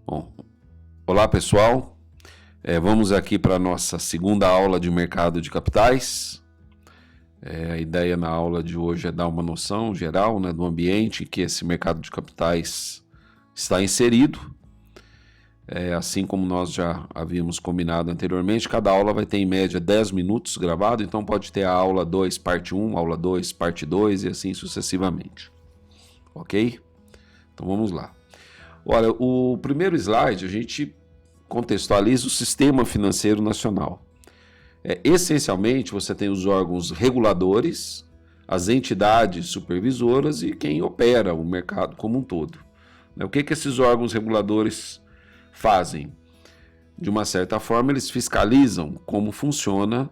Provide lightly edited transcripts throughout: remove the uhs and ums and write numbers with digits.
Bom, olá pessoal, vamos aqui para a nossa segunda aula de mercado de capitais. A ideia na aula de hoje é dar uma noção geral, né, do ambiente em que esse mercado de capitais está inserido. Assim como nós já havíamos combinado anteriormente, cada aula vai ter em média 10 minutos gravado, então pode ter a aula 2, parte 1, aula 2, parte 2 e assim sucessivamente. Ok? Então vamos lá. Olha, o primeiro slide a gente contextualiza o sistema financeiro nacional. Essencialmente, você tem os órgãos reguladores, as entidades supervisoras e quem opera o mercado como um todo. O que esses órgãos reguladores fazem? De uma certa forma, eles fiscalizam como funciona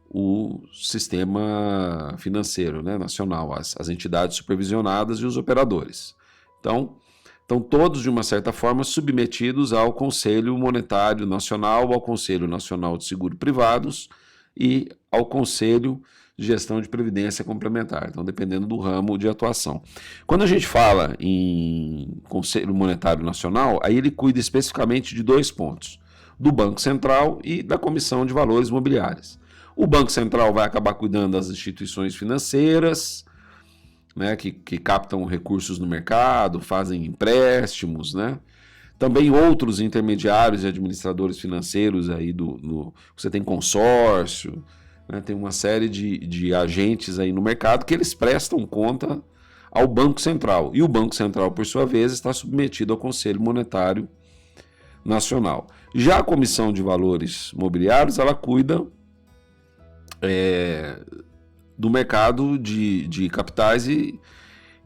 o sistema financeiro, né, nacional, as entidades supervisionadas e os operadores. Então, estão todos, de uma certa forma, submetidos ao Conselho Monetário Nacional, ao Conselho Nacional de Seguros Privados e ao Conselho de Gestão de Previdência Complementar, então dependendo do ramo de atuação. Quando a gente fala em Conselho Monetário Nacional, aí ele cuida especificamente de dois pontos, do Banco Central e da Comissão de Valores Mobiliários. O Banco Central vai acabar cuidando das instituições financeiras, né, que captam recursos no mercado, fazem empréstimos, né? Também outros intermediários e administradores financeiros aí você tem consórcio, né? Tem uma série de agentes aí no mercado que eles prestam conta ao Banco Central. E o Banco Central, por sua vez, está submetido ao Conselho Monetário Nacional. Já a Comissão de Valores Mobiliários, ela cuida do mercado de capitais e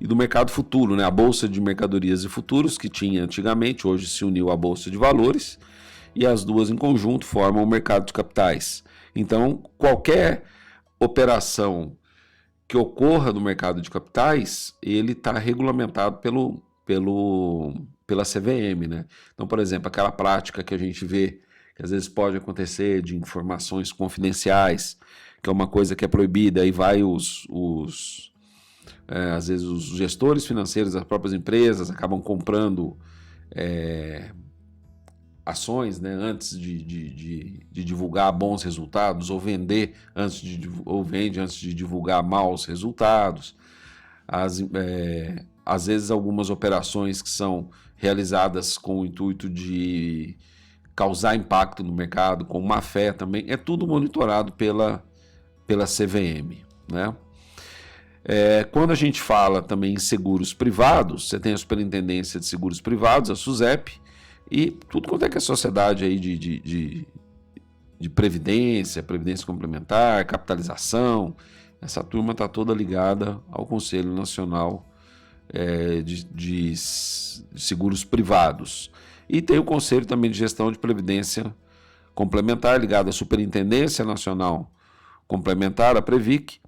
do mercado futuro, né? A Bolsa de Mercadorias e Futuros, que tinha antigamente, hoje se uniu à Bolsa de Valores, e as duas em conjunto formam o mercado de capitais. Então, qualquer operação que ocorra no mercado de capitais, ele está regulamentado pela CVM, né? Então, por exemplo, aquela prática que a gente vê, que às vezes pode acontecer de informações confidenciais, que é uma coisa que é proibida, aí vai às vezes os gestores financeiros das próprias empresas acabam comprando ações, né, antes de divulgar bons resultados, ou vende antes de divulgar maus resultados. Às vezes algumas operações que são realizadas com o intuito de causar impacto no mercado, com má fé também, é tudo monitorado pela CVM, né? Quando a gente fala também em seguros privados, você tem a Superintendência de Seguros Privados, a SUSEP, e tudo quanto é que é sociedade aí de previdência complementar, capitalização, essa turma está toda ligada ao Conselho Nacional de Seguros Privados. E tem o Conselho também de Gestão de Previdência Complementar, ligado à Superintendência Nacional Complementar, a Previc,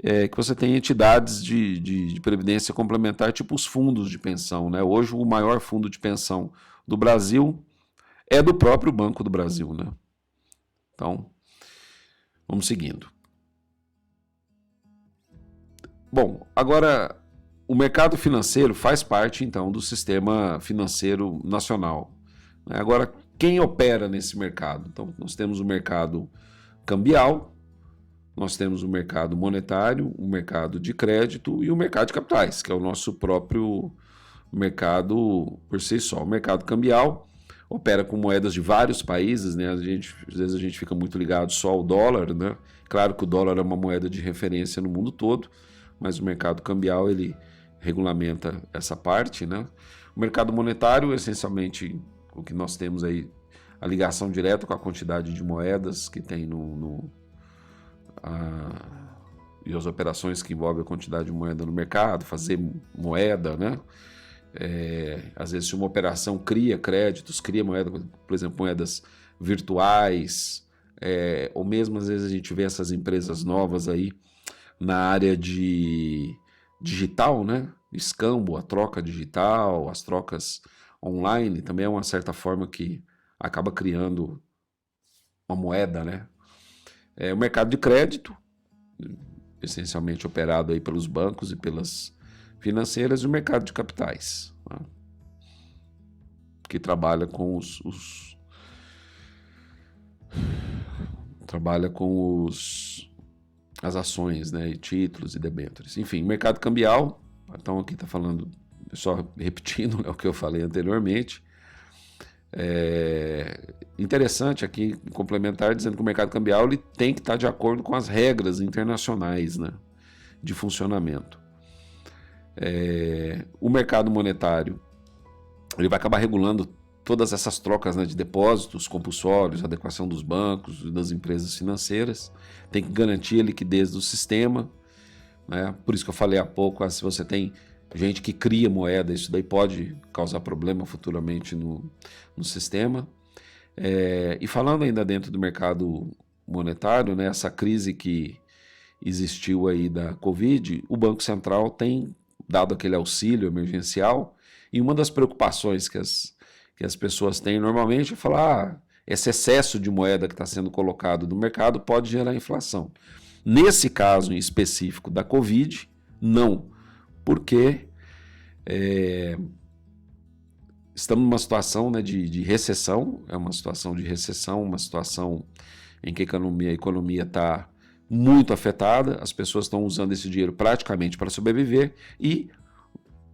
que você tem entidades de previdência complementar, tipo os fundos de pensão, né? Hoje o maior fundo de pensão do Brasil é do próprio Banco do Brasil, né? Então, vamos seguindo. Bom, agora o mercado financeiro faz parte, então, do sistema financeiro nacional. Agora, quem opera nesse mercado? Então, nós temos o mercado cambial, nós temos o mercado monetário, o mercado de crédito e o mercado de capitais, que é o nosso próprio mercado por si só. O mercado cambial opera com moedas de vários países, né? Às vezes a gente fica muito ligado só ao dólar, né? Claro que o dólar é uma moeda de referência no mundo todo, mas o mercado cambial ele regulamenta essa parte, né? O mercado monetário, essencialmente, o que nós temos aí, a ligação direta com a quantidade de moedas que tem e as operações que envolvem a quantidade de moeda no mercado, fazer moeda, né? Às vezes, se uma operação cria créditos, cria moeda, por exemplo, moedas virtuais, ou mesmo às vezes a gente vê essas empresas novas aí na área de digital, né? Escambo, a troca digital, as trocas online, também é uma certa forma que acaba criando uma moeda, né? O mercado de crédito, essencialmente operado aí pelos bancos e pelas financeiras, e o mercado de capitais. Né? que trabalha com as ações, né, e títulos e debêntures. Enfim, mercado cambial, então aqui está falando, só repetindo, né, o que eu falei anteriormente. Interessante aqui complementar dizendo que o mercado cambial ele tem que estar de acordo com as regras internacionais, né, de funcionamento. O mercado monetário ele vai acabar regulando todas essas trocas, né, de depósitos compulsórios, adequação dos bancos e das empresas financeiras, tem que garantir a liquidez do sistema, né? Por isso que eu falei há pouco, se você tem gente que cria moeda, isso daí pode causar problema futuramente no sistema. E falando ainda dentro do mercado monetário, né, essa crise que existiu aí da Covid, o Banco Central tem dado aquele auxílio emergencial, e uma das preocupações que as pessoas têm normalmente é falar, esse excesso de moeda que está sendo colocado no mercado pode gerar inflação. Nesse caso em específico da Covid, não, porque estamos numa situação, né, de recessão, é uma situação de recessão, uma situação em que a economia está muito afetada, as pessoas estão usando esse dinheiro praticamente para sobreviver, e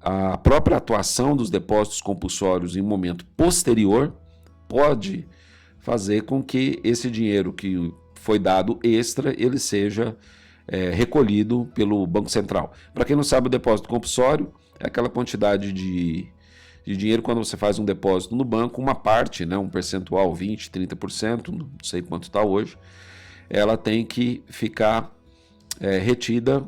a própria atuação dos depósitos compulsórios em momento posterior pode fazer com que esse dinheiro que foi dado extra, ele seja recolhido pelo Banco Central. Para quem não sabe, o depósito compulsório é aquela quantidade de dinheiro quando você faz um depósito no banco, uma parte, né, um percentual, 20%, 30%, não sei quanto está hoje, ela tem que ficar retida,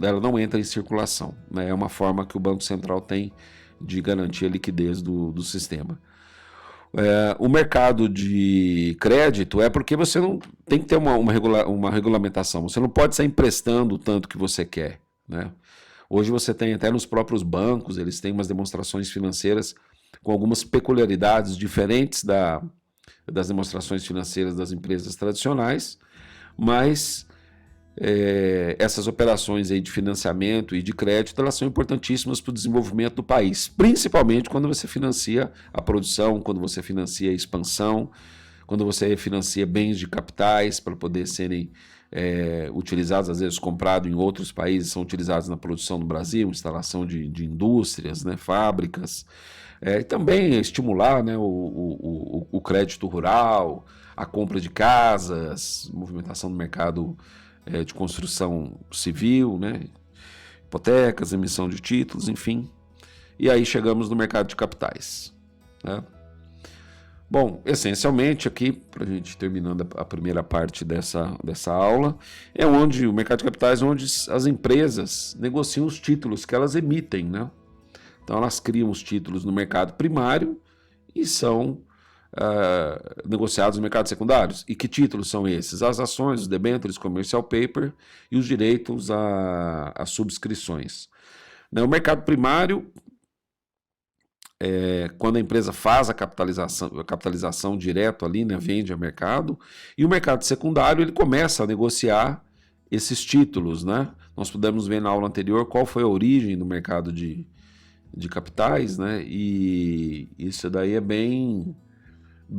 ela não entra em circulação, né? É uma forma que o Banco Central tem de garantir a liquidez do sistema. O mercado de crédito é porque você não tem que ter uma regulamentação, você não pode sair emprestando o tanto que você quer, né? Hoje você tem até nos próprios bancos, eles têm umas demonstrações financeiras com algumas peculiaridades diferentes das demonstrações financeiras das empresas tradicionais, mas essas operações aí de financiamento e de crédito, elas são importantíssimas para o desenvolvimento do país, principalmente quando você financia a produção, quando você financia a expansão, quando você financia bens de capitais para poder serem utilizados, às vezes comprados em outros países, são utilizados na produção no Brasil, instalação de indústrias, né, fábricas, e também estimular, né, o crédito rural, a compra de casas, movimentação do mercado de construção civil, né, hipotecas, emissão de títulos, enfim. E aí chegamos no mercado de capitais, né? Bom, essencialmente aqui, para a gente terminando a primeira parte dessa aula, é onde o mercado de capitais, onde as empresas negociam os títulos que elas emitem, né? Então elas criam os títulos no mercado primário e são negociados no mercado secundários. E que títulos são esses? As ações, os debêntures, commercial paper e os direitos a subscrições. O mercado primário, quando a empresa faz a capitalização direto ali, né, vende a mercado, e o mercado secundário ele começa a negociar esses títulos, né? Nós pudemos ver na aula anterior qual foi a origem do mercado de capitais, né? E isso daí é bem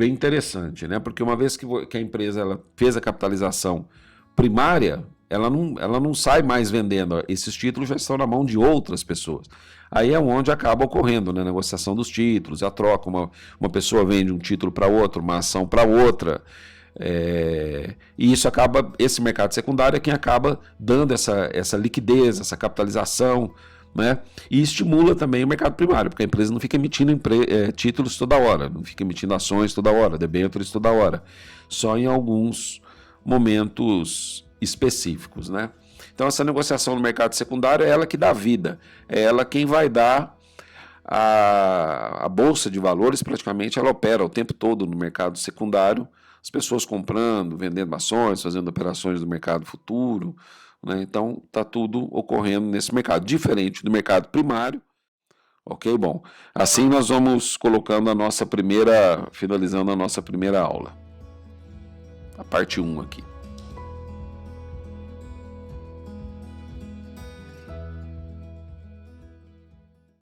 interessante, né? Porque uma vez que a empresa ela fez a capitalização primária, ela não sai mais vendendo. Esses títulos já estão na mão de outras pessoas. Aí é onde acaba ocorrendo, né, a negociação dos títulos, a troca. Uma pessoa vende um título para outra, uma ação para outra. E isso acaba, esse mercado secundário é quem acaba dando essa liquidez, essa capitalização, né? E estimula também o mercado primário, porque a empresa não fica emitindo títulos toda hora, não fica emitindo ações toda hora, debêntures toda hora, só em alguns momentos específicos, né? Então essa negociação no mercado secundário é ela que dá vida, é ela quem vai dar a bolsa de valores, praticamente ela opera o tempo todo no mercado secundário, as pessoas comprando, vendendo ações, fazendo operações do mercado futuro, né? Então está tudo ocorrendo nesse mercado, diferente do mercado primário. Ok, bom, assim nós vamos colocando finalizando a nossa primeira aula, a parte 1 aqui.